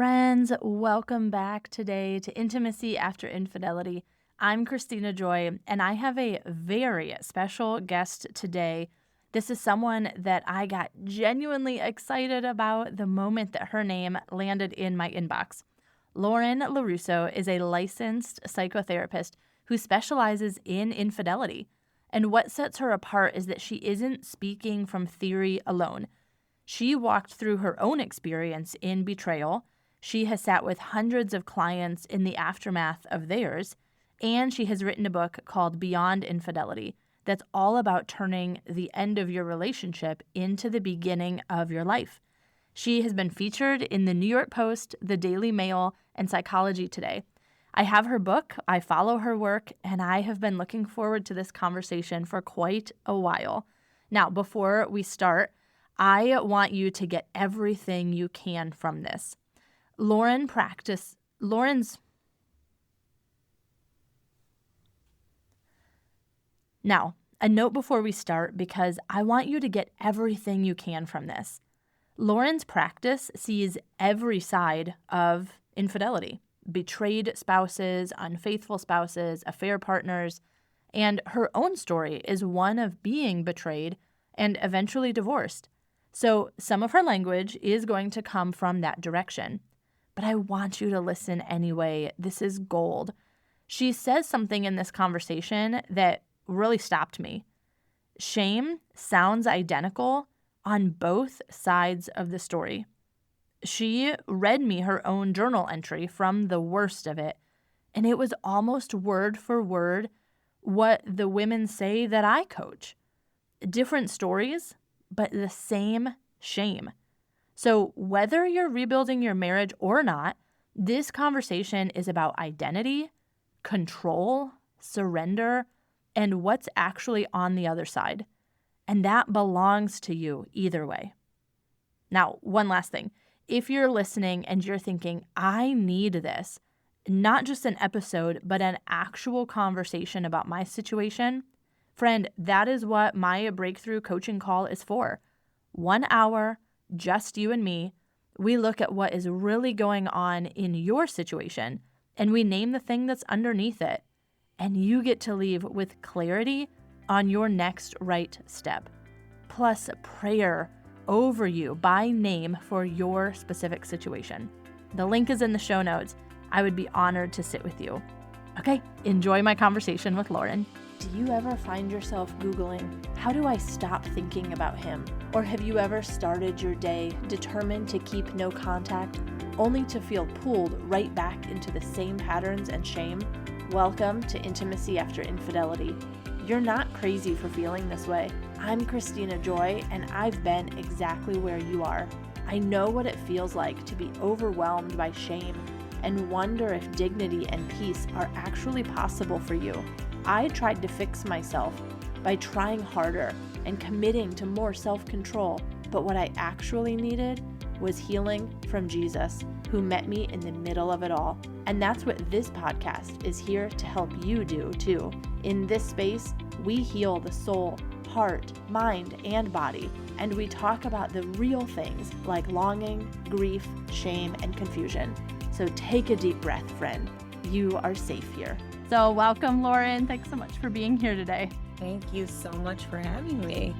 Friends, welcome back today to Intimacy After Infidelity. I'm Christina Joy, and I have a very special guest today. This is someone that I got genuinely excited about the moment that her name landed in my inbox. Lauren LaRusso is a licensed psychotherapist who specializes in infidelity. And what sets her apart is that she isn't speaking from theory alone. She walked through her own experience in betrayal. She has sat with hundreds of clients in the aftermath of theirs, and she has written a book called Beyond Infidelity that's all about turning the end of your relationship into the beginning of your life. She has been featured in the New York Post, the Daily Mail, and Psychology Today. I have her book, I follow her work, and I have been looking forward to this conversation for quite a while. Now, before we start, I want you to get everything you can from this. Now, a note before we start, because I want you to get everything you can from this. Lauren's practice sees every side of infidelity: betrayed spouses, unfaithful spouses, affair partners, and her own story is one of being betrayed and eventually divorced. So some of her language is going to come from that direction. But I want you to listen anyway. This is gold. She says something in this conversation that really stopped me. Shame sounds identical on both sides of the story. She read me her own journal entry from the worst of it, and it was almost word for word what the women say that I coach. Different stories, but the same shame. So whether you're rebuilding your marriage or not, this conversation is about identity, control, surrender, and what's actually on the other side. And that belongs to you either way. Now, one last thing. If you're listening and you're thinking, I need this, not just an episode, but an actual conversation about my situation, friend, that is what my breakthrough coaching call is for. 1 hour, just you and me. We look at what is really going on in your situation, and we name the thing that's underneath it. And you get to leave with clarity on your next right step, plus prayer over you by name for your specific situation. The link is in the show notes. I would be honored to sit with you. Okay, enjoy my conversation with Lauren. Do you ever find yourself Googling, how do I stop thinking about him? Or have you ever started your day determined to keep no contact, only to feel pulled right back into the same patterns and shame? Welcome to Intimacy After Infidelity. You're not crazy for feeling this way. I'm Christina Joy, and I've been exactly where you are. I know what it feels like to be overwhelmed by shame and wonder if dignity and peace are actually possible for you. I tried to fix myself by trying harder and committing to more self-control, but what I actually needed was healing from Jesus, who met me in the middle of it all. And that's what this podcast is here to help you do too. In this space, we heal the soul, heart, mind, and body, and we talk about the real things like longing, grief, shame, and confusion. So take a deep breath, friend. You are safe here. So welcome, Lauren. Thanks so much for being here today. Thank you so much for having me.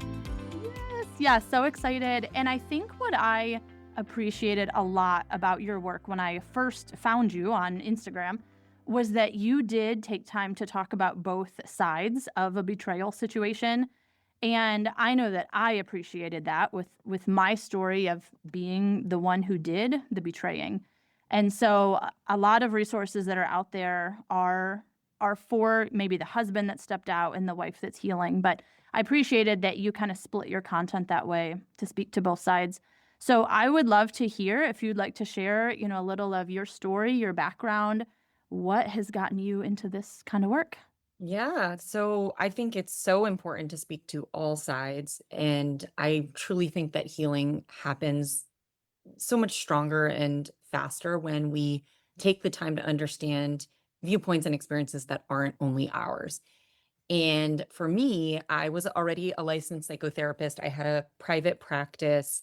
Yes, so excited. And I think what I appreciated a lot about your work when I first found you on Instagram was that you did take time to talk about both sides of a betrayal situation. And I know that I appreciated that with my story of being the one who did the betraying. And so a lot of resources that are out there are for maybe the husband that stepped out and the wife that's healing. But I appreciated that you kind of split your content that way to speak to both sides. So I would love to hear if you'd like to share, a little of your story, your background, what has gotten you into this kind of work. Yeah, so I think it's so important to speak to all sides. And I truly think that healing happens so much stronger and faster when we take the time to understand viewpoints and experiences that aren't only ours. And for me, I was already a licensed psychotherapist. I had a private practice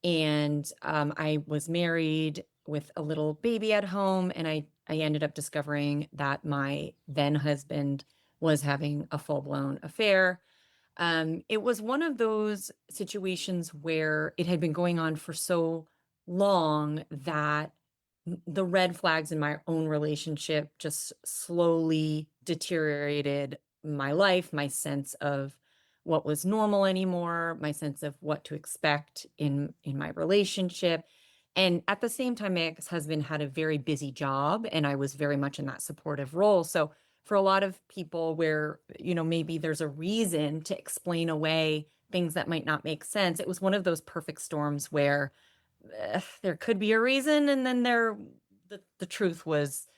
and I was married with a little baby at home, and I ended up discovering that my then husband was having a full-blown affair. It was one of those situations where it had been going on for so long that the red flags in my own relationship just slowly deteriorated my life, my sense of what was normal anymore, my sense of what to expect in my relationship. And at the same time, my ex-husband had a very busy job and I was very much in that supportive role. So for a lot of people where, maybe there's a reason to explain away things that might not make sense, it was one of those perfect storms where there could be a reason, and then the truth was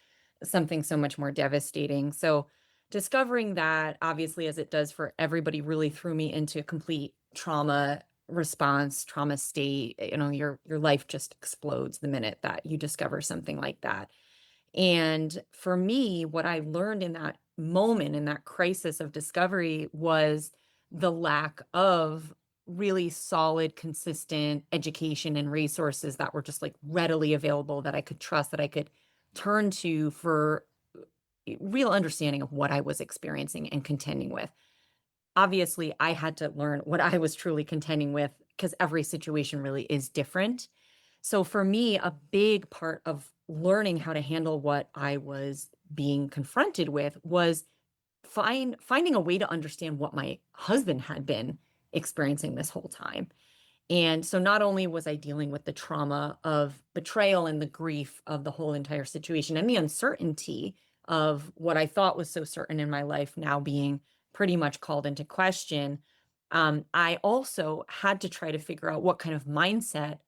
something so much more devastating. So discovering that, obviously, as it does for everybody, really threw me into complete trauma response, trauma state. Your life just explodes the minute that you discover something like that. And for me, what I learned in that moment, in that crisis of discovery, was the lack of really solid, consistent education and resources that were just like readily available, that I could trust, that I could turn to for real understanding of what I was experiencing and contending with. Obviously, I had to learn what I was truly contending with because every situation really is different. So for me, a big part of learning how to handle what I was being confronted with was finding a way to understand what my husband had been experiencing this whole time. And so not only was I dealing with the trauma of betrayal and the grief of the whole entire situation and the uncertainty of what I thought was so certain in my life now being pretty much called into question, I also had to try to figure out what kind of mindset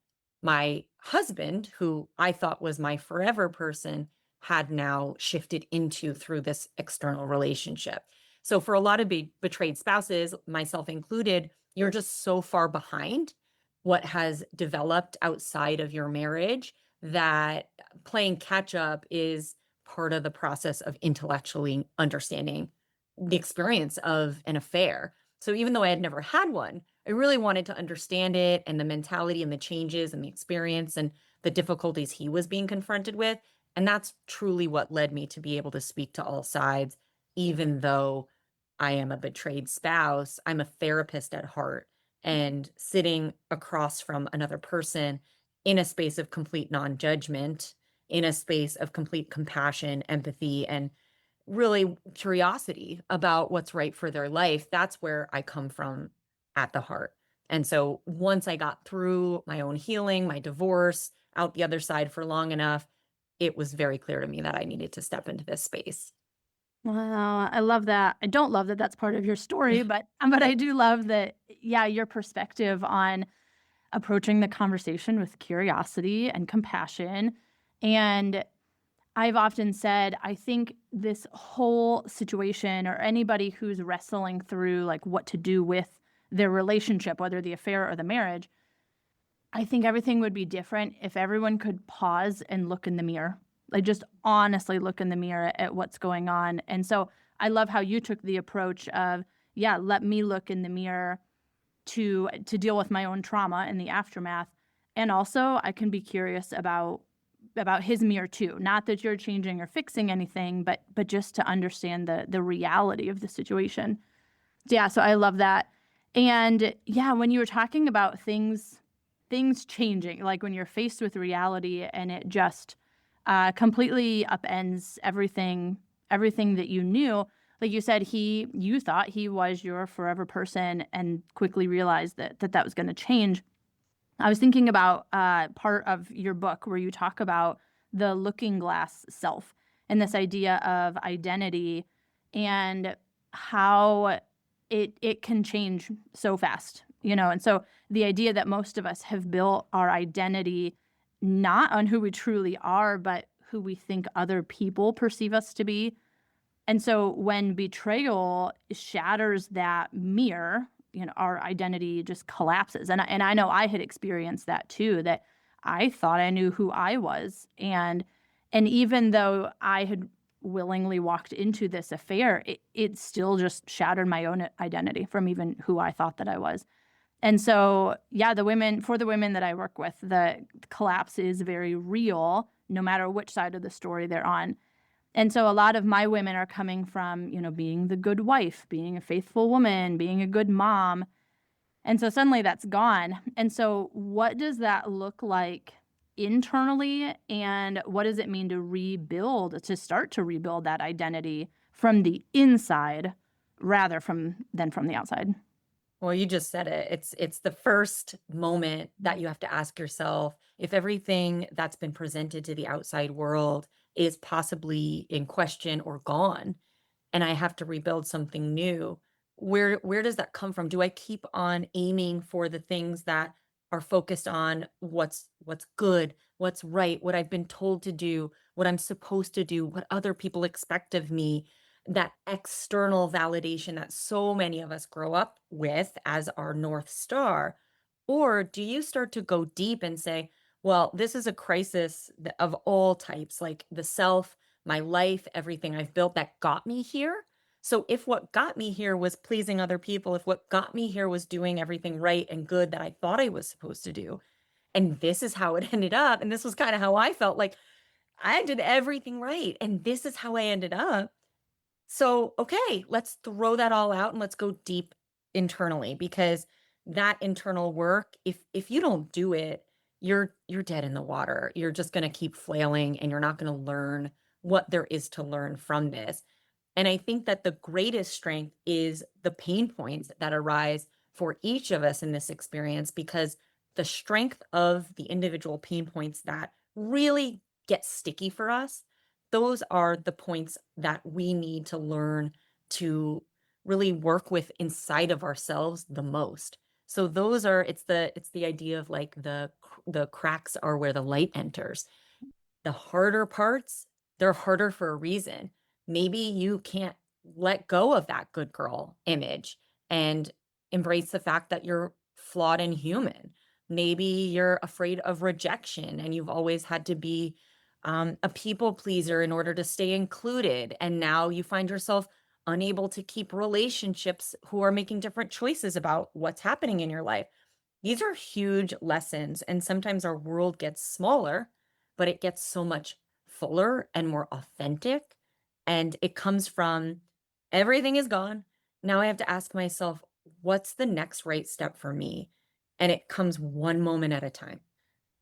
my husband, who I thought was my forever person, had now shifted into through this external relationship. So for a lot of betrayed spouses, myself included, you're just so far behind what has developed outside of your marriage that playing catch up is part of the process of intellectually understanding the experience of an affair. So even though I had never had one, I really wanted to understand it and the mentality and the changes and the experience and the difficulties he was being confronted with. And that's truly what led me to be able to speak to all sides, even though I am a betrayed spouse. I'm a therapist at heart, and sitting across from another person in a space of complete non-judgment, in a space of complete compassion, empathy, and really curiosity about what's right for their life, that's where I come from at the heart. And so once I got through my own healing, my divorce, out the other side for long enough, it was very clear to me that I needed to step into this space. Wow, I love that. I don't love that that's part of your story, but I Right. do love that, yeah, your perspective on approaching the conversation with curiosity and compassion. And I've often said, I think this whole situation or anybody who's wrestling through like what to do with their relationship, whether the affair or the marriage, I think everything would be different if everyone could pause and look in the mirror. Like just honestly look in the mirror at what's going on. And so I love how you took the approach of, yeah, let me look in the mirror to deal with my own trauma and the aftermath. And also I can be curious about his mirror too. Not that you're changing or fixing anything, but just to understand the reality of the situation. Yeah, so I love that. And yeah, when you were talking about things changing, like when you're faced with reality and it just completely upends everything that you knew. Like you said, you thought he was your forever person and quickly realized that was going to change. I was thinking about part of your book where you talk about the looking glass self and this idea of identity and how it can change so fast, you know. And so the idea that most of us have built our identity not on who we truly are, but who we think other people perceive us to be. And so when betrayal shatters that mirror, you know, our identity just collapses. And I know I had experienced that too, that I thought I knew who I was. And even though I had willingly walked into this affair, it still just shattered my own identity from even who I thought that I was. And so, yeah, for the women that I work with, the collapse is very real no matter which side of the story they're on. And so a lot of my women are coming from, being the good wife, being a faithful woman, being a good mom. And so suddenly that's gone. And so what does that look like internally? And what does it mean to start to rebuild that identity from the inside rather than from the outside? Well, you just said it. It's the first moment that you have to ask yourself if everything that's been presented to the outside world is possibly in question or gone, and I have to rebuild something new. Where does that come from? Do I keep on aiming for the things that are focused on what's good, what's right, what I've been told to do, what I'm supposed to do, what other people expect of me, that external validation that so many of us grow up with as our North Star? Or do you start to go deep and say, well, this is a crisis of all types, like the self, my life, everything I've built that got me here. So if what got me here was pleasing other people, if what got me here was doing everything right and good that I thought I was supposed to do, and this is how it ended up, and this was kind of how I felt like I did everything right, and this is how I ended up. So, okay, let's throw that all out and let's go deep internally because that internal work, if you don't do it, you're dead in the water. You're just going to keep flailing and you're not going to learn what there is to learn from this. And I think that the greatest strength is the pain points that arise for each of us in this experience because the strength of the individual pain points that really get sticky for us, those are the points that we need to learn to really work with inside of ourselves the most. So those are it's the idea of like the cracks are where the light enters. The harder parts, they're harder for a reason. Maybe you can't let go of that good girl image and embrace the fact that you're flawed and human. Maybe you're afraid of rejection and you've always had to be a people pleaser in order to stay included. And now you find yourself unable to keep relationships who are making different choices about what's happening in your life. These are huge lessons, and sometimes our world gets smaller, but it gets so much fuller and more authentic. And it comes from everything is gone. Now I have to ask myself, what's the next right step for me? And it comes one moment at a time.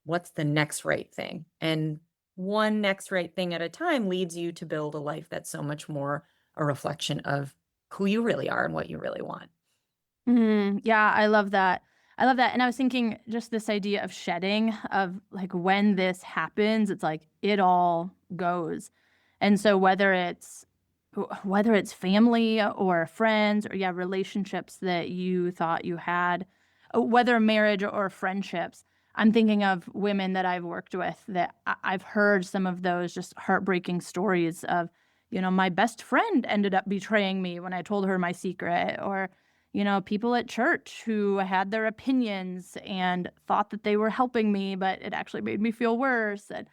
What's the next right thing? And one next right thing at a time leads you to build a life that's so much more a reflection of who you really are and what you really want. Yeah, I love that. I love that. And I was thinking just this idea of shedding, of like when this happens, it's like it all goes. And so whether it's family or friends or yeah, relationships that you thought you had, whether marriage or friendships, I'm thinking of women that I've worked with that I've heard some of those just heartbreaking stories of, my best friend ended up betraying me when I told her my secret, or people at church who had their opinions and thought that they were helping me, but it actually made me feel worse. And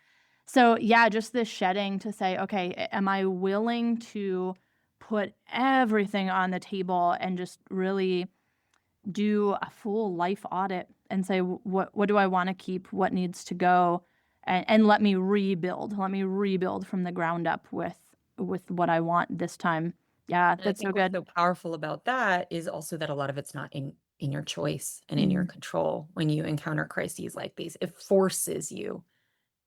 so, yeah, just this shedding to say, okay, am I willing to put everything on the table and just really do a full life audit and say, what do I want to keep? What needs to go? And let me rebuild. Let me rebuild from the ground up with what I want this time. Yeah, And I that's so think what's good. so powerful about that is also that a lot of it's not in your choice and in your Mm. control when you encounter crises like these. It forces you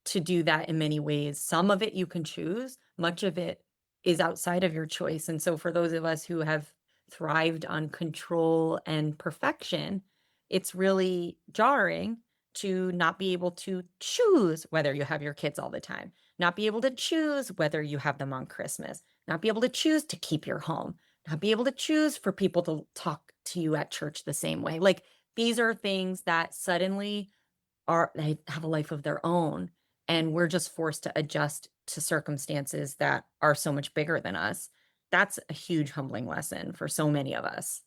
to do that in many ways. Some of it you can choose, much of it is outside of your choice. And so for those of us who have thrived on control and perfection, it's really jarring to not be able to choose whether you have your kids all the time, not be able to choose whether you have them on Christmas, not be able to choose to keep your home, not be able to choose for people to talk to you at church the same way. Like these are things that suddenly they have a life of their own, and we're just forced to adjust to circumstances that are so much bigger than us. That's a huge humbling lesson for so many of us.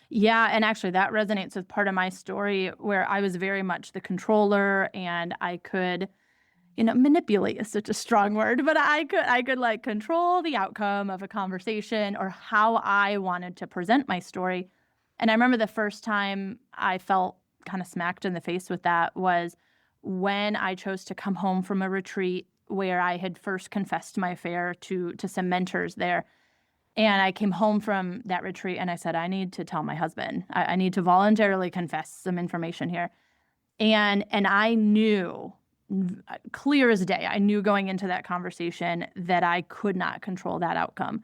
Yeah, and actually that resonates with part of my story where I was very much the controller and I could, manipulate is such a strong word, but I could like control the outcome of a conversation or how I wanted to present my story. And I remember the first time I felt kind of smacked in the face with that was when I chose to come home from a retreat where I had first confessed my affair to some mentors there. And I came home from that retreat and I said, I need to tell my husband. I need to voluntarily confess some information here. And I knew, clear as day, I knew going into that conversation that I could not control that outcome.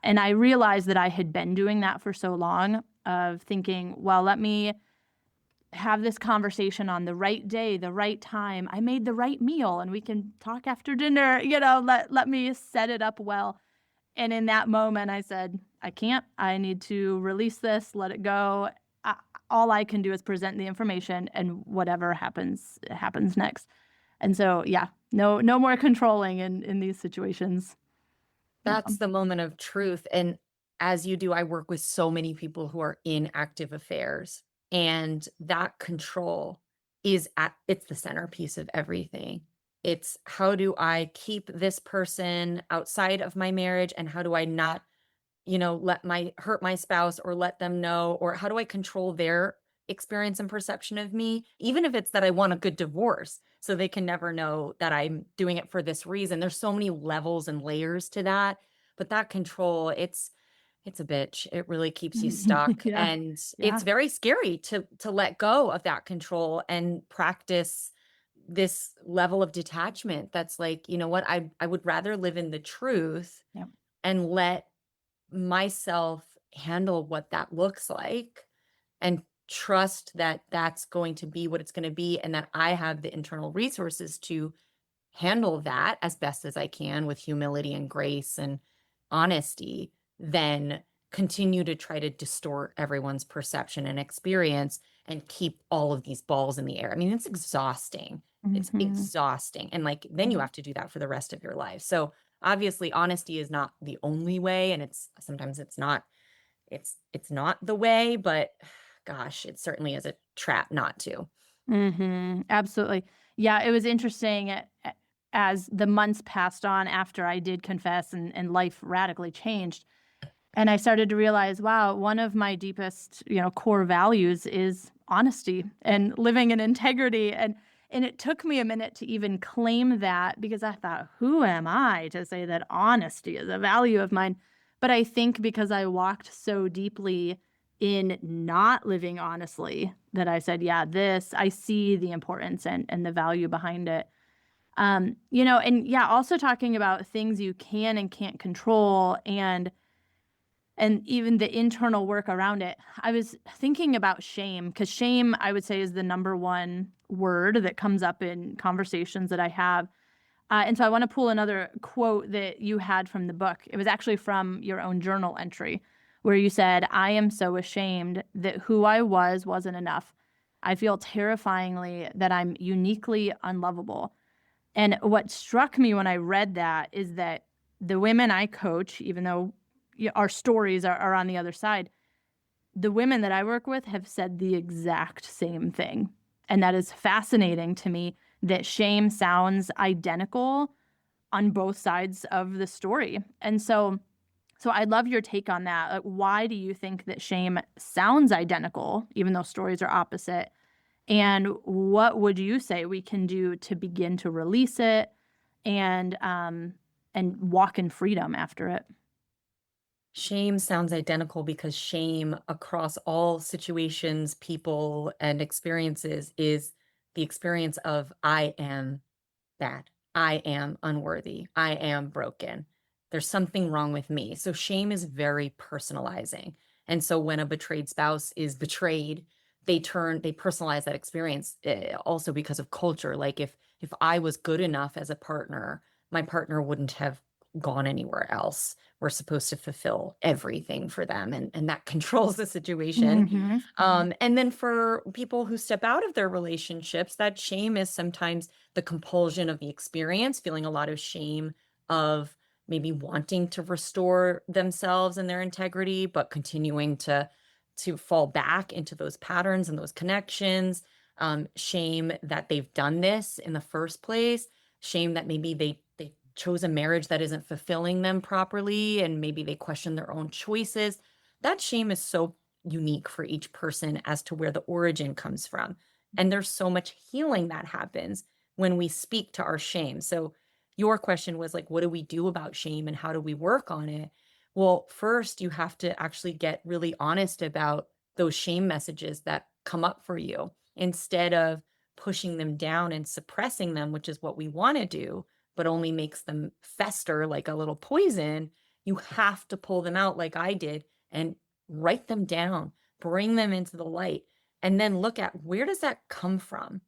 And I realized that I had been doing that for so long, of thinking, well, let me have this conversation on the right day, the right time. I made the right meal and we can talk after dinner, let me set it up well. And in that moment, I said, I can't. I need to release this, let it go. I, all I can do is present the information, and whatever happens, happens next. And so, yeah, no more controlling in these situations. Yeah. That's the moment of truth, and as you do, I work with so many people who are in active affairs, and that control it's the centerpiece of everything. It's how do I keep this person outside of my marriage, and how do I not let my hurt my spouse or let them know, or how do I control their experience and perception of me, even if it's that I want a good divorce, so they can never know that I'm doing it for this reason. There's so many levels and layers to that, but that control, it's a bitch. It really keeps you stuck, Yeah. and it's Yeah. very scary to let go of that control and practice this level of detachment that's like, you know what? I would rather live in the truth Yeah. and let myself handle what that looks like and trust that that's going to be what it's going to be, and that I have the internal resources to handle that as best as I can with humility and grace and honesty, then continue to try to distort everyone's perception and experience and keep all of these balls in the air. I mean, it's exhausting. It's Hmm. exhausting. And like then you have to do that for the rest of your life. So obviously honesty is not the only way, and it's sometimes it's not the way, but gosh, it certainly is a trap not to. Absolutely. Yeah, it was interesting as the months passed on after I did confess, and life radically changed. And I started to realize, wow, one of my deepest, core values is honesty and living in integrity. And it took me a minute to even claim that, because I thought, who am I to say that honesty is a value of mine? But I think because I walked so deeply in not living honestly, that I said, yeah, this, I see the importance and the value behind it. And yeah, also talking about things you can and can't control, and even the internal work around it. I was thinking about shame, because shame, I would say, is the number one word that comes up in conversations that I have. And so I want to pull another quote that you had from the book. It was actually from your own journal entry, where you said, I am so ashamed that who I was wasn't enough. I feel terrifyingly that I'm uniquely unlovable. And what struck me when I read that is that the women I coach, even though our stories are on the other side, the women that I work with have said the exact same thing. And that is fascinating to me, that shame sounds identical on both sides of the story. And so I'd love your take on that. Like, why do you think that shame sounds identical, even though stories are opposite? And what would you say we can do to begin to release it and walk in freedom after it? Shame sounds identical because shame across all situations, people, and experiences is the experience of I am bad. I am unworthy. I am broken. There's something wrong with me. So shame is very personalizing. And so when a betrayed spouse is betrayed, they personalize that experience also because of culture. Like if I was good enough as a partner, my partner wouldn't have gone anywhere else. We're supposed to fulfill everything for them, and that controls the situation. Mm-hmm. And then for people who step out of their relationships, that shame is sometimes the compulsion of the experience, feeling a lot of shame of maybe wanting to restore themselves and their integrity, but continuing to fall back into those patterns and those connections. Shame that they've done this in the first place. Shame that maybe they chose a marriage that isn't fulfilling them properly, and maybe they question their own choices. That shame is so unique for each person as to where the origin comes from. And there's so much healing that happens when we speak to our shame. So your question was like, what do we do about shame and how do we work on it? Well, first, you have to actually get really honest about those shame messages that come up for you instead of pushing them down and suppressing them, which is what we want to do, but only makes them fester like a little poison. You have to pull them out like I did and write them down, bring them into the light, and then look at where does that come from?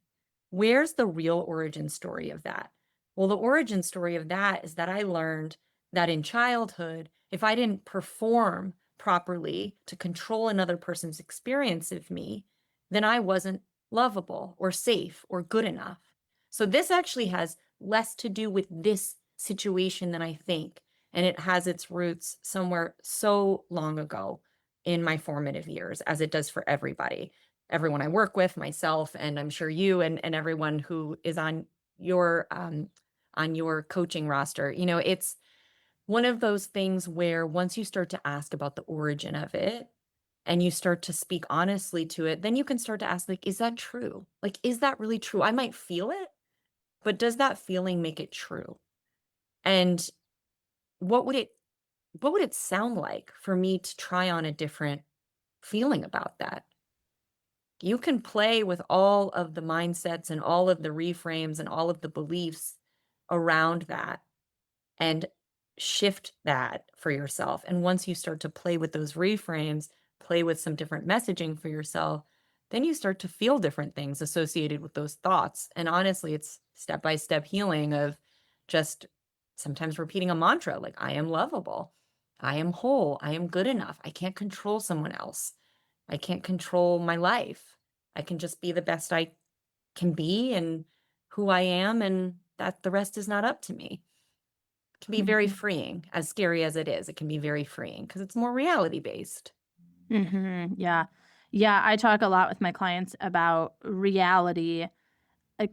Where's the real origin story of that? Well, the origin story of that is that I learned that in childhood, if I didn't perform properly to control another person's experience of me, then I wasn't lovable or safe or good enough. So this actually has less to do with this situation than I think. And it has its roots somewhere so long ago in my formative years, as it does for everybody, everyone I work with, myself, and I'm sure you and everyone who is on your coaching roster. You know, it's one of those things where once you start to ask about the origin of it and you start to speak honestly to it, then you can start to ask, like, is that true? Like, is that really true? I might feel it, but does that feeling make it true? And what would it what would it sound like for me to try on a different feeling about that? You can play with all of the mindsets and all of the reframes and all of the beliefs around that and shift that for yourself. And once you start to play with those reframes, play with some different messaging for yourself, then you start to feel different things associated with those thoughts. And honestly, it's step by step healing of just sometimes repeating a mantra like, I am lovable, I am whole, I am good enough, I can't control someone else, I can't control my life. I can just be the best I can be and who I am, and that the rest is not up to me. Can be very Mhm. freeing, as scary as it is, it can be very freeing because it's more reality based. Mhm. Yeah. Yeah, I talk a lot with my clients about reality,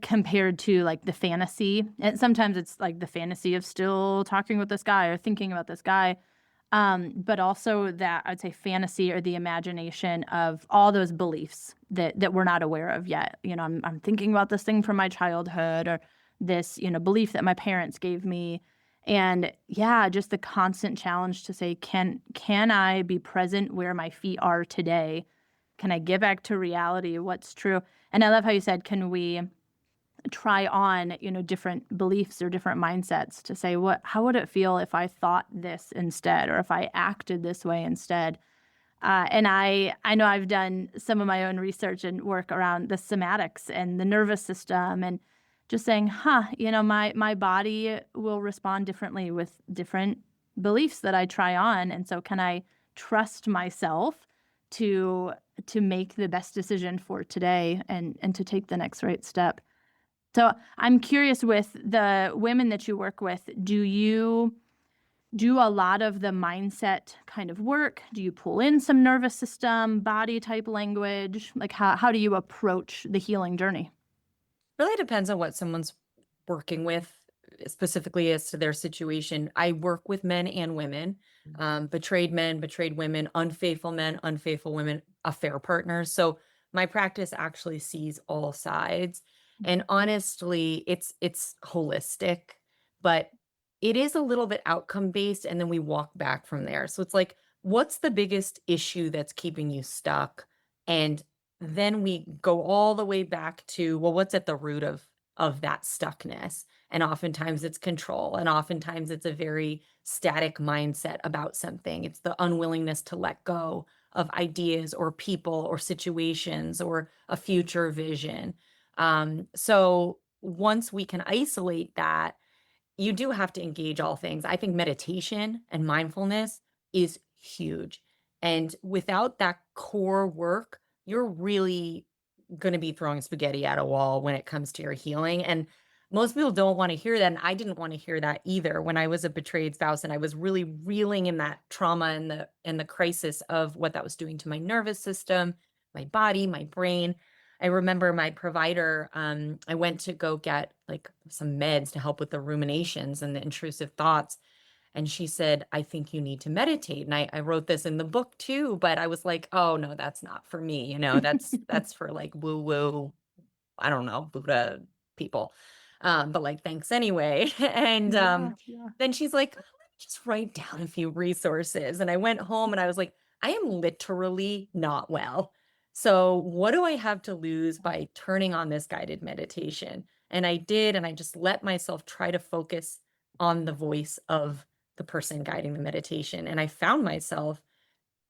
compared to, like, the fantasy, and sometimes it's, like, the fantasy of still talking with this guy or thinking about this guy, but also that I'd say fantasy or the imagination of all those beliefs that we're not aware of yet. You know, I'm thinking about this thing from my childhood or this, belief that my parents gave me. And yeah, just the constant challenge to say, can I be present where my feet are today? Can I get back to reality? What's true? And I love how you said, can we try on, different beliefs or different mindsets to say, how would it feel if I thought this instead, or if I acted this way instead? And I know I've done some of my own research and work around the somatics and the nervous system, and just saying, my body will respond differently with different beliefs that I try on. And so can I trust myself to make the best decision for today and to take the next right step? So I'm curious, with the women that you work with, do you do a lot of the mindset kind of work? Do you pull in some nervous system, body type language? Like, how do you approach the healing journey? Really depends on what someone's working with, specifically as to their situation. I work with men and women, betrayed men, betrayed women, men, unfaithful women, affair partners. So my practice actually sees all sides. And honestly, it's holistic, but it is a little bit outcome based, and then we walk back from there. So it's like, what's the biggest issue that's keeping you stuck? And then we go all the way back to, well, what's at the root of that stuckness? And oftentimes it's control, and oftentimes it's a very static mindset about something. It's the unwillingness to let go of ideas or people or situations or a future vision. So once we can isolate that, you do have to engage all things. I think meditation and mindfulness is huge. And without that core work, you're really going to be throwing spaghetti at a wall when it comes to your healing. And most people don't want to hear that. And I didn't want to hear that either when I was a betrayed spouse and I was really reeling in that trauma and the crisis of what that was doing to my nervous system, my body, my brain. I remember my provider, I went to go get like some meds to help with the ruminations and the intrusive thoughts. And she said, I think you need to meditate. And I wrote this in the book too, but I was like, oh no, that's not for me. That's for like woo woo, I don't know, Buddha people. But like, thanks anyway. And Yeah, yeah. then she's like, "Oh, let me just write down a few resources." And I went home and I was like, I am literally not well. So what do I have to lose by turning on this guided meditation? And I did, and I just let myself try to focus on the voice of the person guiding the meditation. And I found myself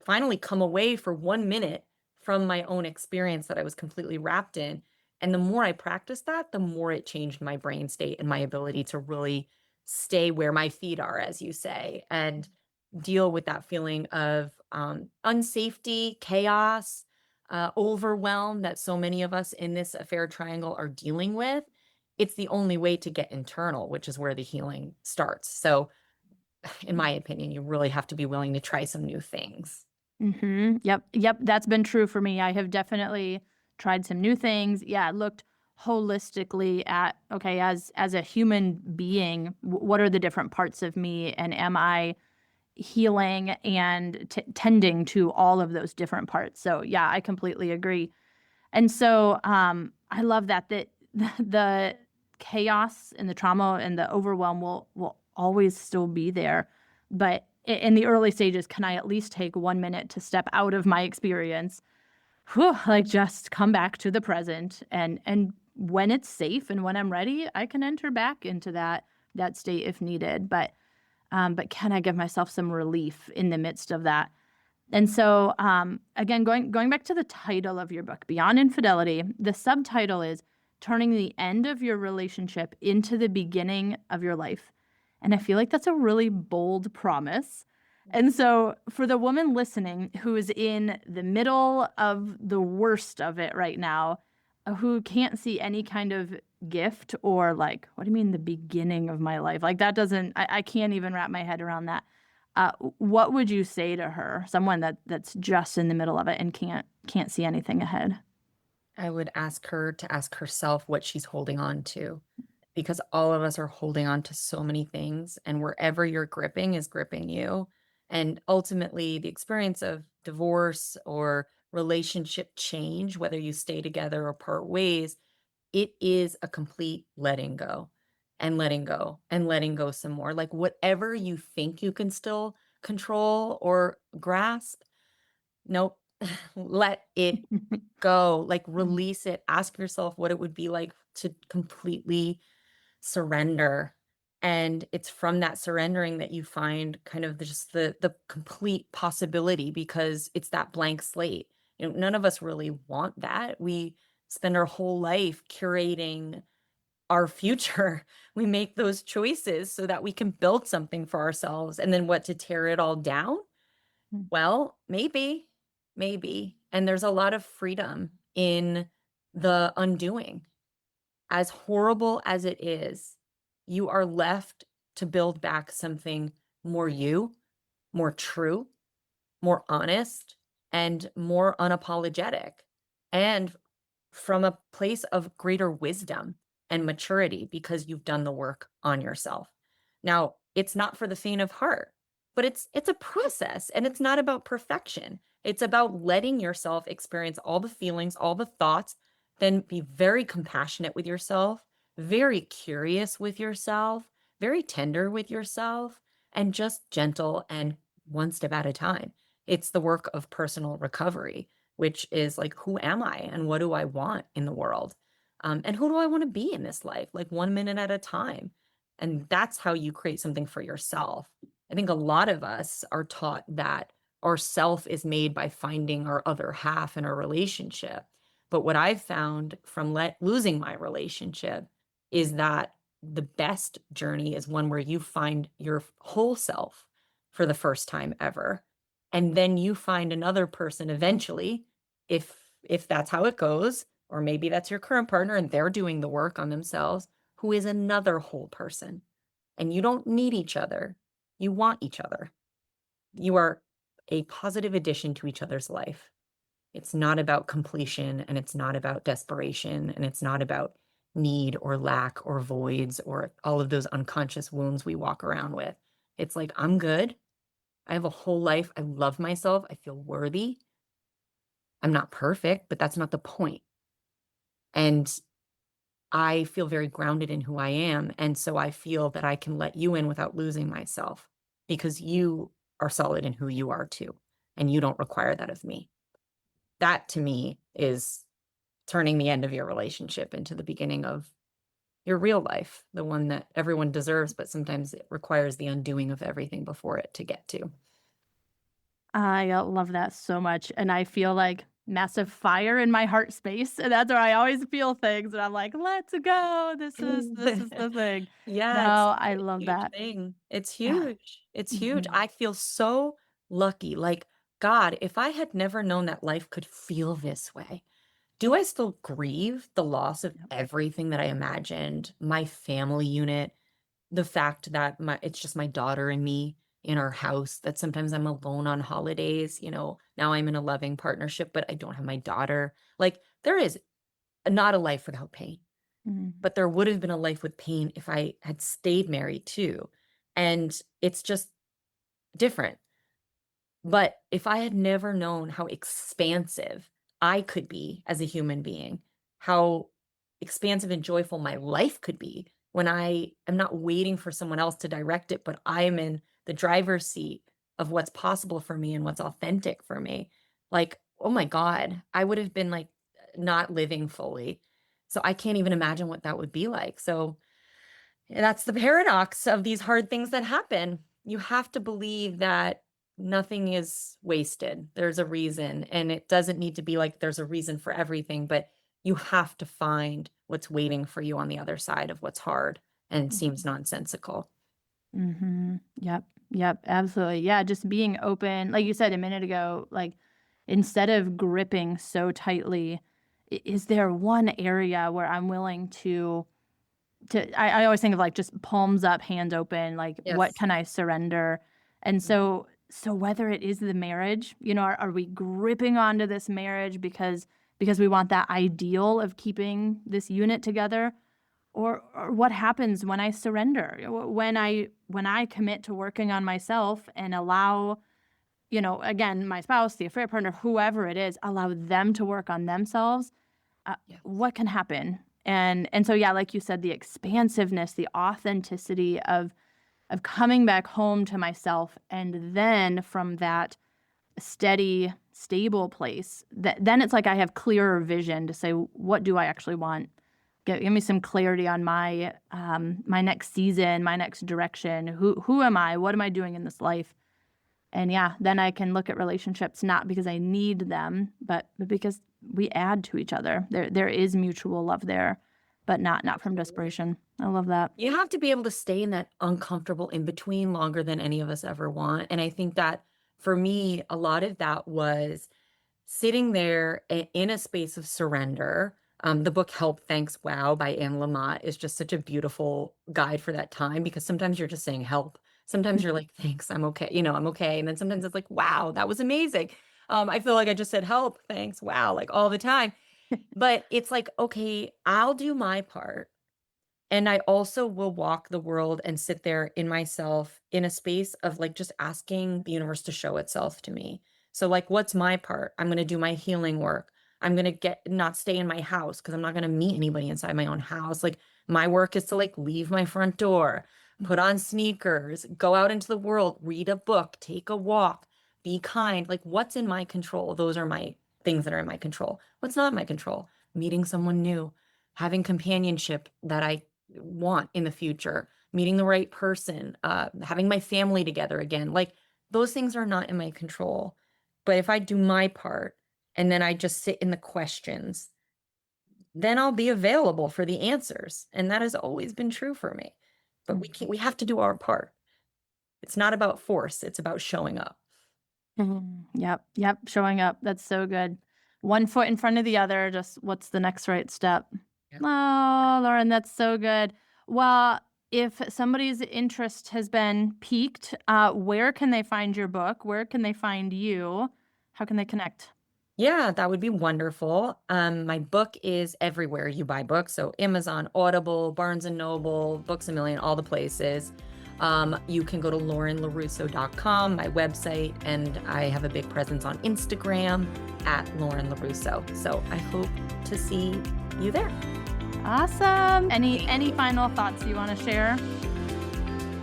finally come away for 1 minute from my own experience that I was completely wrapped in. And the more I practiced that, the more it changed my brain state and my ability to really stay where my feet are, as you say, and deal with that feeling of unsafety, chaos, overwhelm that so many of us in this affair triangle are dealing with. It's the only way to get internal, which is where the healing starts. So, in my opinion, you really have to be willing to try some new things. Mhm. Yep, yep, that's been true for me. I have definitely tried some new things. Yeah, looked holistically at, okay, as a human being, what are the different parts of me, and am I healing and tending to all of those different parts? So, yeah, I completely agree. And so, I love that the chaos and the trauma and the overwhelm will always still be there, but in the early stages, can I at least take 1 minute to step out of my experience, whew, like, just come back to the present, and when it's safe and when I'm ready, I can enter back into that state if needed, but can I give myself some relief in the midst of that? And so, again, going back to the title of your book, Beyond Infidelity, the subtitle is Turning the End of Your Relationship into the Beginning of Your Life. And I feel like that's a really bold promise. And so, for the woman listening who is in the middle of the worst of it right now, who can't see any kind of gift or like, what do you mean, the beginning of my life? Like, that doesn't, I can't even wrap my head around that. What would you say to her? Someone that's just in the middle of it and can't see anything ahead. I would ask her to ask herself what she's holding on to, because all of us are holding on to so many things, and wherever you're gripping is gripping you. And ultimately, the experience of divorce or relationship change, whether you stay together or part ways, it is a complete letting go and letting go and letting go some more. Like whatever you think you can still control or grasp, nope, let it go, like, release it, ask yourself what it would be like to completely surrender, and it's from that surrendering that you find kind of just the complete possibility because it's that blank slate. None of us really want that. We spend our whole life curating our future. We make those choices so that we can build something for ourselves, and then what, to tear it all down? Well, maybe, maybe. And there's a lot of freedom in the undoing. As horrible as it is, you are left to build back something more you, more true, more honest, and more unapologetic. And from a place of greater wisdom and maturity because you've done the work on yourself. Now, it's not for the faint of heart, but it's a process and it's not about perfection. It's about letting yourself experience all the feelings, all the thoughts, then be very compassionate with yourself, very curious with yourself, very tender with yourself, and just gentle and one step at a time. It's the work of personal recovery, which is like, who am I and what do I want in the world? And who do I want to be in this life? Like 1 minute at a time. And that's how you create something for yourself. I think a lot of us are taught that our self is made by finding our other half in a relationship. But what I've found from losing my relationship is that the best journey is one where you find your whole self for the first time ever. And then you find another person eventually, if that's how it goes, or maybe that's your current partner and they're doing the work on themselves, who is another whole person. And you don't need each other. You want each other. You are a positive addition to each other's life. It's not about completion and it's not about desperation and it's not about need or lack or voids or all of those unconscious wounds we walk around with. It's like, I'm good. I have a whole life. I love myself. I feel worthy. I'm not perfect, but that's not the point. And I feel very grounded in who I am. And so I feel that I can let you in without losing myself because you are solid in who you are too. And you don't require that of me. That to me is turning the end of your relationship into the beginning of your real life, the one that everyone deserves, but sometimes it requires the undoing of everything before it to get to. I love that so much, and I feel like massive fire in my heart space, and that's where I always feel things, and I'm like, "Let's go. This is the thing." Yeah, it's No, such I a love huge that. thing. It's Yeah. huge. It's huge. Mhm. I feel so lucky. Like, God, if I had never known that life could feel this way, do I still grieve the loss of Yep. everything that I imagined? My family unit, the fact that it's just my daughter and me in our house, that sometimes I'm alone on holidays, now I'm in a loving partnership, but I don't have my daughter. Like, there is not a life without pain. Mhm. But there would have been a life with pain if I had stayed married too. And it's just different. But if I had never known how expansive I could be as a human being, how expansive and joyful my life could be when I am not waiting for someone else to direct it, but I am in the driver's seat of what's possible for me and what's authentic for me. Like, oh my God, I would have been like not living fully. So I can't even imagine what that would be like. So that's the paradox of these hard things that happen. You have to believe that nothing is wasted. There's a reason, and it doesn't need to be like there's a reason for everything, but you have to find what's waiting for you on the other side of what's hard and seems Mhm. nonsensical. Mhm. Yep. Yep, absolutely. Yeah, just being open, like you said a minute ago, like, instead of gripping so tightly, is there one area where I'm willing I always think of, like, just palms up, hands open, like, what Yes. can I surrender? And Mhm. so whether it is the marriage, are we gripping onto this marriage because we want that ideal of keeping this unit together? Or what happens when I surrender? When I commit to working on myself and allow, again, my spouse, the affair partner, whoever it is, allow them to work on themselves, Yes. what can happen? And so yeah, like you said, the expansiveness, the authenticity of coming back home to myself, and then from that steady, stable place, then it's like I have clearer vision to say, what do I actually want? Give me some clarity on my next season, my next direction. Who am I? What am I doing in this life? And yeah, then I can look at relationships not because I need them, but because we add to each other. There is mutual love there, but not from Absolutely. desperation. I love that. You have to be able to stay in that uncomfortable in between longer than any of us ever want. And I think that for me, a lot of that was sitting there in a space of surrender. The book Help, Thanks, Wow by Anne Lamott is just such a beautiful guide for that time because sometimes you're just saying help. Sometimes you're like, thanks, I'm okay. I'm okay. And then sometimes it's like, wow, that was amazing. I feel like I just said help, thanks, wow, like all the time. But it's like, okay, I'll do my part. And I also will walk the world and sit there in myself in a space of like just asking the universe to show itself to me. So, like, what's my part? I'm going to do my healing work. I'm going to not stay in my house because I'm not going to meet anybody inside my own house. Like, my work is to like leave my front door, put on sneakers, go out into the world, read a book, take a walk, be kind. Like, what's in my control? Those are my things that are in my control. What's not in my control? Meeting someone new, having companionship that I want in the future, meeting the right person, having my family together again. Like those things are not in my control. But if I do my part and then I just sit in the questions, then I'll be available for the answers. And that has always been true for me. But we have to do our part. It's not about force, it's about showing up. Mhm. Yep, yep, showing up. That's so good. One foot in front of the other, just what's the next right step? Yeah. Oh, Lauren, that's so good. Well, if somebody's interest has been piqued, where can they find your book? Where can they find you? How can they connect? Yeah, that would be wonderful. My book is everywhere you buy books. So Amazon, Audible, Barnes and Noble, Books a Million, all the places. You can go to laurenlarusso.com, my website, and I have a big presence on Instagram at Lauren LaRusso. So I hope to see you there. Awesome. Any final thoughts you want to share?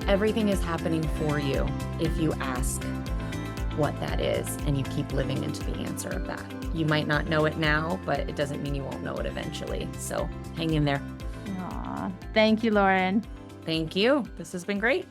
Everything is happening for you if you ask what that is and you keep living into the answer of that. You might not know it now, but it doesn't mean you won't know it eventually. So hang in there. Aw, thank you, Lauren. Thank you. This has been great.